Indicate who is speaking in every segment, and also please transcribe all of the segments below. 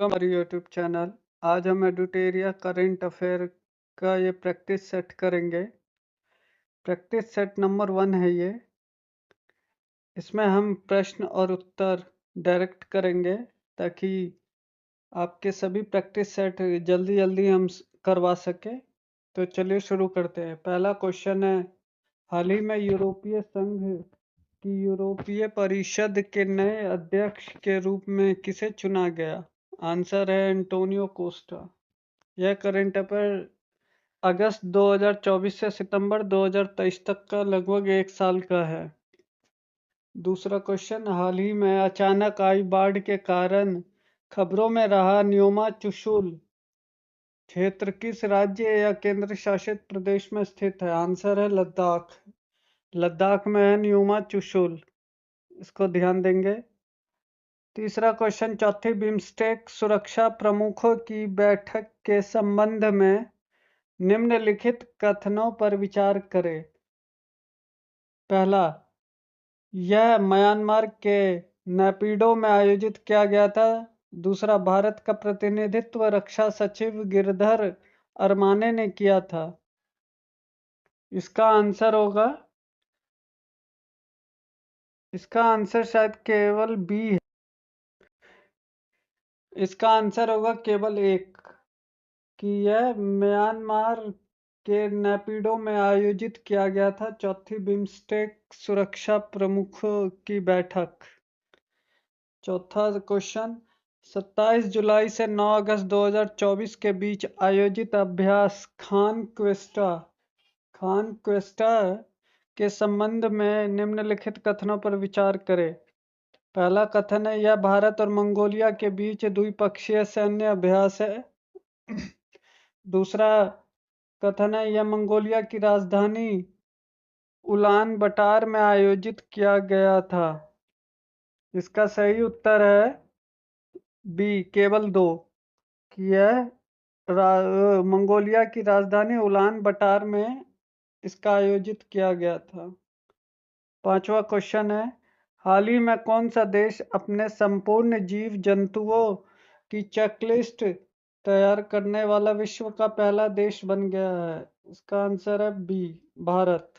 Speaker 1: हमारे YouTube channel. आज हम एडुटेरिया करंट अफेयर का ये प्रैक्टिस सेट करेंगे। प्रैक्टिस सेट नंबर 1 है ये। इसमें हम प्रश्न और उत्तर डायरेक्ट करेंगे ताकि आपके सभी प्रैक्टिस सेट जल्दी जल्दी हम करवा सके। तो चलिए शुरू करते हैं। पहला क्वेश्चन है, हाल ही में यूरोपीय संघ की यूरोपीय परिषद के नए अध्यक्ष के रूप में किसे चुना गया? आंसर है एंटोनियो कोस्टा। यह करंट अफेयर अगस्त 2024 से सितंबर 2023 तक का लगभग 1 साल का है। दूसरा क्वेश्चन, हाल ही में अचानक आई बाढ़ के कारण खबरों में रहा न्योमा चुशुल क्षेत्र किस राज्य या केंद्र शासित प्रदेश में स्थित है? आंसर है लद्दाख। लद्दाख में है न्योमा चुशुल, इसको ध्यान देंगे। तीसरा क्वेश्चन, चौथी बिम्स्टेक सुरक्षा प्रमुखों की बैठक के संबंध में निम्नलिखित कथनों पर विचार करें। पहला, यह म्यांमार के नेपिडो में आयोजित किया गया था। दूसरा, भारत का प्रतिनिधित्व रक्षा सचिव गिरधर अरमाने ने किया था। इसका आंसर शायद केवल बी है। इसका आंसर होगा केवल एक, कि यह म्यांमार के नेपिडो में आयोजित किया गया था चौथी बिम्स्टेक सुरक्षा प्रमुखों की बैठक। चौथा क्वेश्चन, 27 जुलाई से 9 अगस्त 2024 के बीच आयोजित अभ्यास खान क्वेस्टा के संबंध में निम्नलिखित कथनों पर विचार करें। पहला कथन है, यह भारत और मंगोलिया के बीच द्विपक्षीय सैन्य अभ्यास है। दूसरा कथन है, यह मंगोलिया की राजधानी उलान बटार में आयोजित किया गया था। इसका सही उत्तर है बी, केवल 2, कि यह मंगोलिया की राजधानी उलान बटार में इसका आयोजित किया गया था। पांचवा क्वेश्चन है, हाल ही में कौन सा देश अपने संपूर्ण जीव जंतुओं की चेकलिस्ट तैयार करने वाला विश्व का पहला देश बन गया है? इसका आंसर है बी, भारत।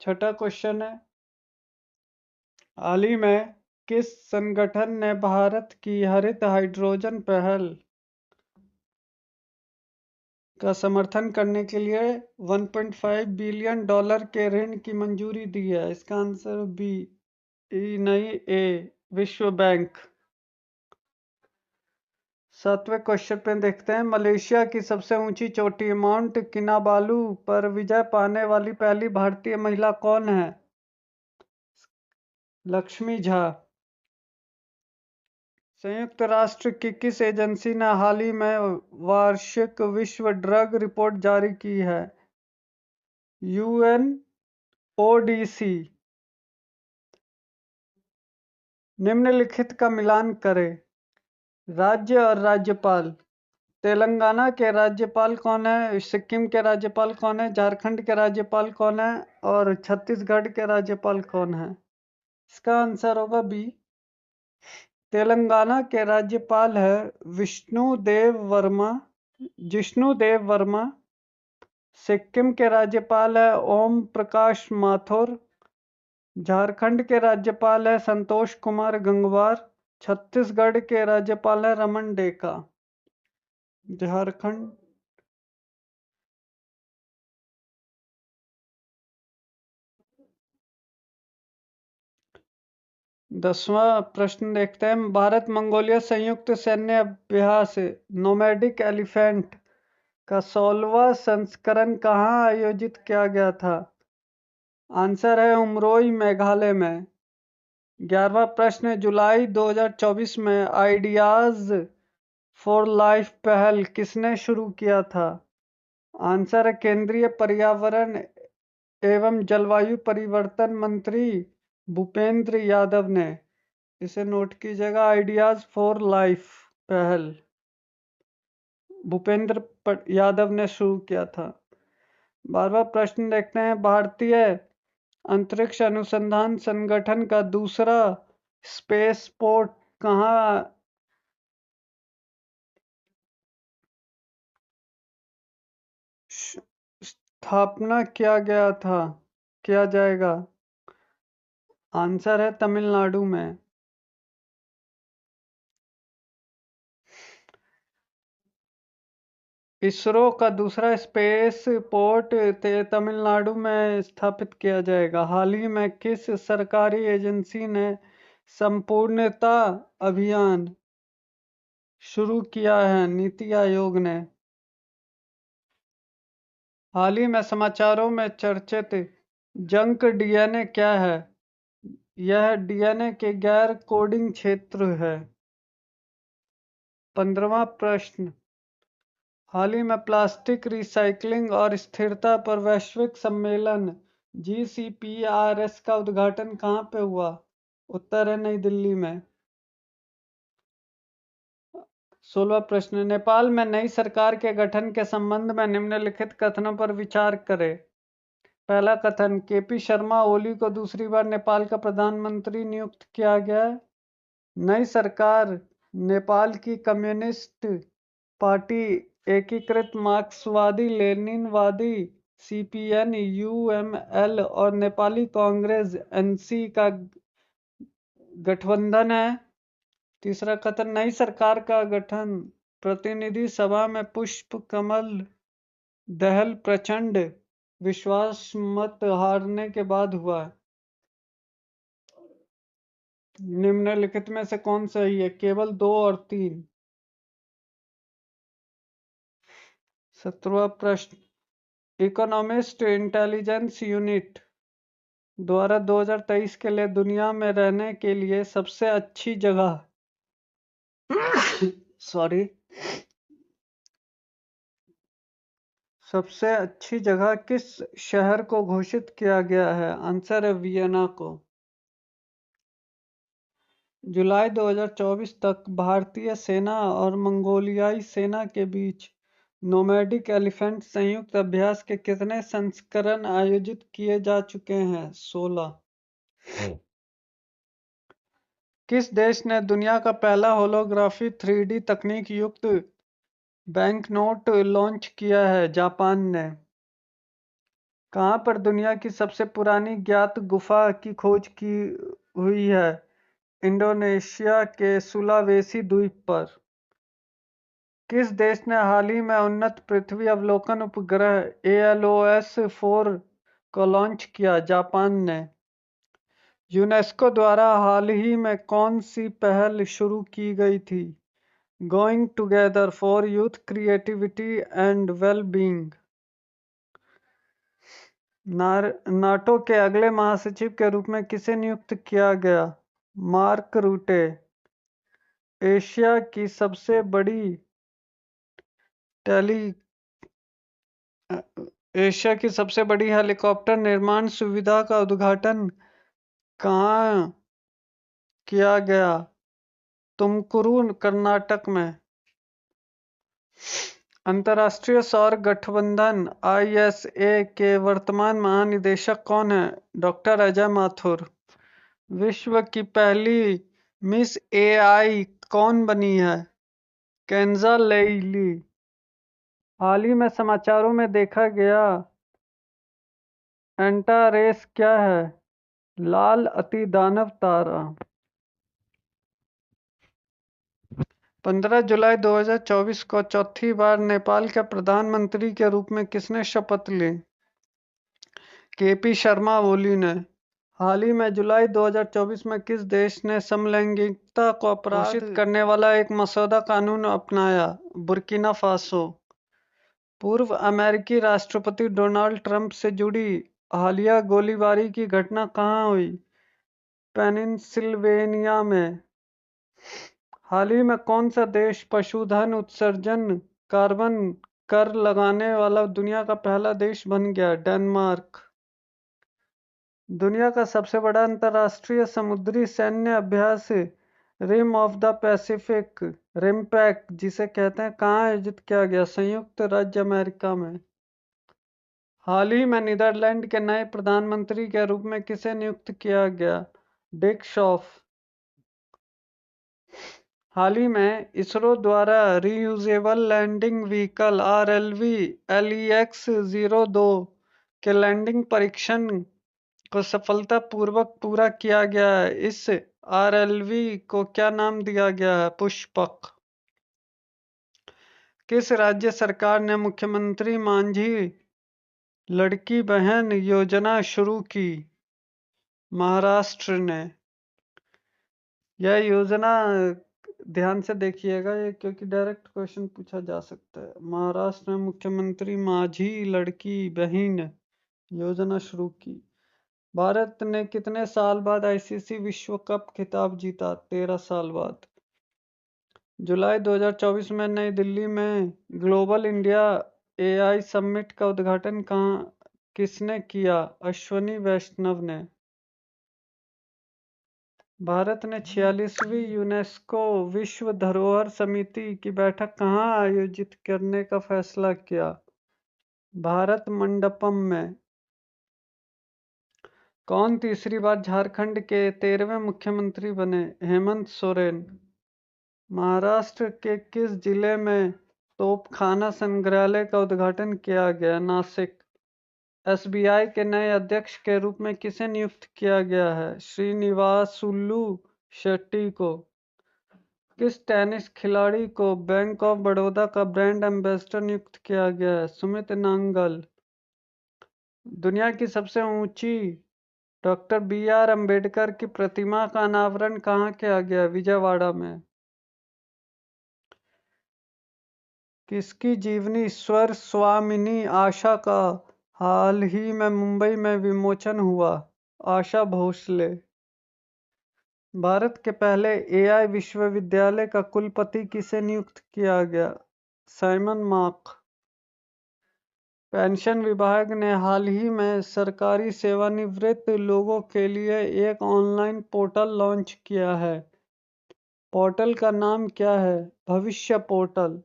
Speaker 1: छठा क्वेश्चन है, हाल ही में किस संगठन ने भारत की हरित हाइड्रोजन पहल का समर्थन करने के लिए $1.5 बिलियन के ऋण की मंजूरी दी है? इसका आंसर बी, नहीं ए, विश्व बैंक। सातवें क्वेश्चन पे देखते हैं, मलेशिया की सबसे ऊंची चोटी माउंट किनाबालू पर विजय पाने वाली पहली भारतीय महिला कौन है? लक्ष्मी झा। संयुक्त राष्ट्र की किस एजेंसी ने हाल ही में वार्षिक विश्व ड्रग रिपोर्ट जारी की है? UNODC। निम्नलिखित का मिलान करें। राज्य और राज्यपाल। तेलंगाना के राज्यपाल कौन है? सिक्किम के राज्यपाल कौन है? झारखंड के राज्यपाल कौन है? और छत्तीसगढ़ के राज्यपाल कौन है? इसका आंसर होगा बी, तेलंगाना के राज्यपाल है जिष्णुदेव वर्मा। सिक्किम के राज्यपाल है ओम प्रकाश माथुर। झारखंड के राज्यपाल है संतोष कुमार गंगवार। छत्तीसगढ़ के राज्यपाल है रमन डेका। झारखंड। 10वां प्रश्न देखते हैं, भारत मंगोलिया संयुक्त सैन्य अभ्यास नोमैडिक एलिफेंट का 16वां संस्करण कहाँ आयोजित किया गया था? आंसर है उमरोई, मेघालय में। 11वां प्रश्न, जुलाई 2024 में आइडियाज फॉर लाइफ पहल किसने शुरू किया था? आंसर है केंद्रीय पर्यावरण एवं जलवायु परिवर्तन मंत्री भूपेंद्र यादव ने। इसे नोट कीजिएगा, आइडियाज फॉर लाइफ पहल भूपेंद्र यादव ने शुरू किया था। 12वां प्रश्न देखते हैं, भारतीय अंतरिक्ष अनुसंधान संगठन का दूसरा स्पेस पोर्ट कहाँ स्थापना किया जाएगा? आंसर है तमिलनाडु में। इसरो का दूसरा स्पेस पोर्ट तमिलनाडु में स्थापित किया जाएगा। हाल ही में किस सरकारी एजेंसी ने संपूर्णता अभियान शुरू किया है? नीति आयोग ने। हाल ही में समाचारों में चर्चित जंक डीएनए क्या है? यह डीएनए के गैर कोडिंग क्षेत्र है। 15वां प्रश्न, हाल ही में प्लास्टिक रिसाइक्लिंग और स्थिरता पर वैश्विक सम्मेलन GCPRS का उद्घाटन कहाँ पे हुआ? उत्तर है नई दिल्ली में। 16वां प्रश्न, नेपाल में नई सरकार के गठन के संबंध में निम्नलिखित कथनों पर विचार करें। पहला कथन, केपी शर्मा ओली को दूसरी बार नेपाल का प्रधानमंत्री नियुक्त किया गया। नई सरकार नेपाल की कम्युनिस्ट पार्टी, एकीकृत मार्क्सवादी लेनिनवादी CPN UML और नेपाली कांग्रेस NC का गठबंधन है। तीसरा कथन, नई सरकार का गठन प्रतिनिधि सभा में पुष्प कमल दहल प्रचंड विश्वास मत हारने के बाद हुआ। निम्नलिखित में से कौन सही है? केवल 2 और 3। 17वां प्रश्न, इकोनॉमिस्ट इंटेलिजेंस यूनिट द्वारा 2023 के लिए दुनिया में रहने के लिए सबसे अच्छी जगह सबसे अच्छी जगह किस शहर को घोषित किया गया है? आंसर है वियना को। जुलाई 2024 तक भारतीय सेना और मंगोलियाई सेना के बीच नोमैडिक एलिफेंट संयुक्त अभ्यास के कितने संस्करण आयोजित किए जा चुके हैं? 16। किस देश ने दुनिया का पहला होलोग्राफी 3D तकनीक युक्त बैंकनोट लॉन्च किया है? जापान ने। कहाँ पर दुनिया की सबसे पुरानी ज्ञात गुफा की खोज की हुई है? इंडोनेशिया के सुलावेसी द्वीप पर। किस देश ने हाल ही में उन्नत पृथ्वी अवलोकन उपग्रह ALOS-4 को लॉन्च किया? जापान ने। यूनेस्को द्वारा हाल ही में कौन सी पहल शुरू की गई थी? Going together for youth creativity and wellbeing. NATO के अगले महासचिव के रूप में किसे नियुक्त किया गया? मार्क रूटे। एशिया की सबसे बड़ी हेलीकॉप्टर निर्माण सुविधा का उद्घाटन कहाँ किया गया? तुमकुरू, कर्नाटक में। अंतर्राष्ट्रीय सौर गठबंधन ISA के वर्तमान महानिदेशक कौन है? डॉक्टर अजय माथुर। विश्व की पहली मिस AI कौन बनी है? केंजा लेइली। हाल ही में समाचारों में देखा गया एंटारेस क्या है? लाल अतिदानव तारा। 15 जुलाई 2024 को चौथी बार नेपाल के प्रधानमंत्री के रूप में किसने शपथ ली? केपी शर्मा ओली ने। हाल ही में जुलाई 2024 में किस देश ने समलैंगिकता को अपराध घोषित करने वाला एक मसौदा कानून अपनाया? Burkina Faso. पूर्व अमेरिकी राष्ट्रपति डोनाल्ड ट्रंप से जुड़ी हालिया गोलीबारी की घटना कहाँ हुई? पेनिनसिल्वेनिया में। हाल ही में कौन सा देश पशुधन उत्सर्जन कार्बन कर लगाने वाला दुनिया का पहला देश बन गया? डेनमार्क। दुनिया का सबसे बड़ा अंतर्राष्ट्रीय समुद्री सैन्य अभ्यास rim of the Pacific RIMPAC जिसे कहते हैं कहाँ आयोजित किया गया? संयुक्त राज्य अमेरिका में। हाल ही में नीदरलैंड के नए प्रधानमंत्री के रूप में किसे नियुक्त किया गया? डिक शॉफ। हाल ही में इसरो द्वारा reusable landing vehicle RLV LEX-02 के लैंडिंग परीक्षण को सफलतापूर्वक पूरा किया गया है। इस आरएलवी को क्या नाम दिया गया है? पुष्पक। किस राज्य सरकार ने मुख्यमंत्री मांझी लड़की बहन योजना शुरू की? महाराष्ट्र ने। यह योजना ध्यान से देखिएगा ये, क्योंकि डायरेक्ट क्वेश्चन पूछा जा सकता है। महाराष्ट्र में मुख्यमंत्री माझी लड़की बहन योजना शुरू की। भारत ने कितने साल बाद आईसीसी विश्व कप खिताब जीता? 13 साल बाद। जुलाई 2024 में नई दिल्ली में ग्लोबल इंडिया एआई समिट का उद्घाटन किसने किया? अश्वनी वैष्णव ने। भारत ने 46वीं यूनेस्को विश्व धरोहर समिति की बैठक कहाँ आयोजित करने का फैसला किया? भारत मंडपम में। कौन तीसरी बार झारखंड के 13वें मुख्यमंत्री बने? हेमंत सोरेन। महाराष्ट्र के किस जिले में तोपखाना संग्रहालय का उद्घाटन किया गया? नासिक। एसबीआई के नए अध्यक्ष के रूप में किसे नियुक्त किया गया है? श्रीनिवासुलु शेट्टी को। किस टेनिस खिलाड़ी को बैंक ऑफ बड़ौदा का ब्रांड एम्बेसडर नियुक्त किया गया है? सुमित नांगल। दुनिया की सबसे ऊंची डॉक्टर बी.आर. अम्बेडकर की प्रतिमा का अनावरण कहाँ किया गया? विजयवाड़ा में। किसकी जीवनी स्वर स्वामिनी आशा का हाल ही में मुंबई में विमोचन हुआ? आशा भोसले। भारत के पहले एआई विश्वविद्यालय का कुलपति किसे नियुक्त किया गया? Simon mark. पेंशन विभाग ने हाल ही में सरकारी सेवानिवृत्त लोगों के लिए एक ऑनलाइन पोर्टल लॉन्च किया है। पोर्टल का नाम क्या है? भविष्य पोर्टल।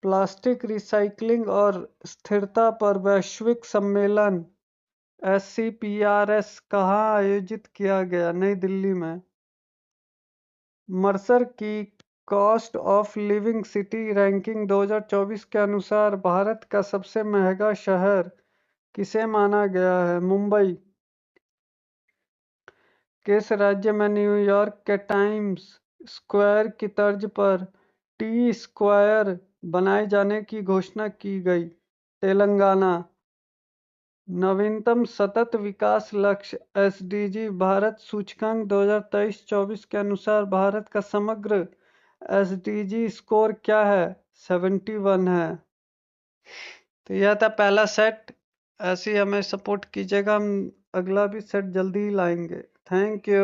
Speaker 1: प्लास्टिक रिसाइक्लिंग और स्थिरता पर वैश्विक सम्मेलन SCPRS कहाँ आयोजित किया गया? नई दिल्ली में। मर्सर की cost of living city ranking 2024 के अनुसार भारत का सबसे महंगा शहर किसे माना गया है? मुंबई। किस राज्य में न्यूयॉर्क के टाइम्स स्क्वायर की तर्ज पर टी स्क्वायर बनाए जाने की घोषणा की गई? तेलंगाना। नवीनतम सतत विकास लक्ष्य SDG भारत सूचकांक 2023-24 के अनुसार भारत का समग्र SDG स्कोर क्या है? 71 है। तो यह था पहला सेट। ऐसे ही हमें सपोर्ट कीजिएगा, हम अगला भी सेट जल्दी ही लाएंगे। Thank you.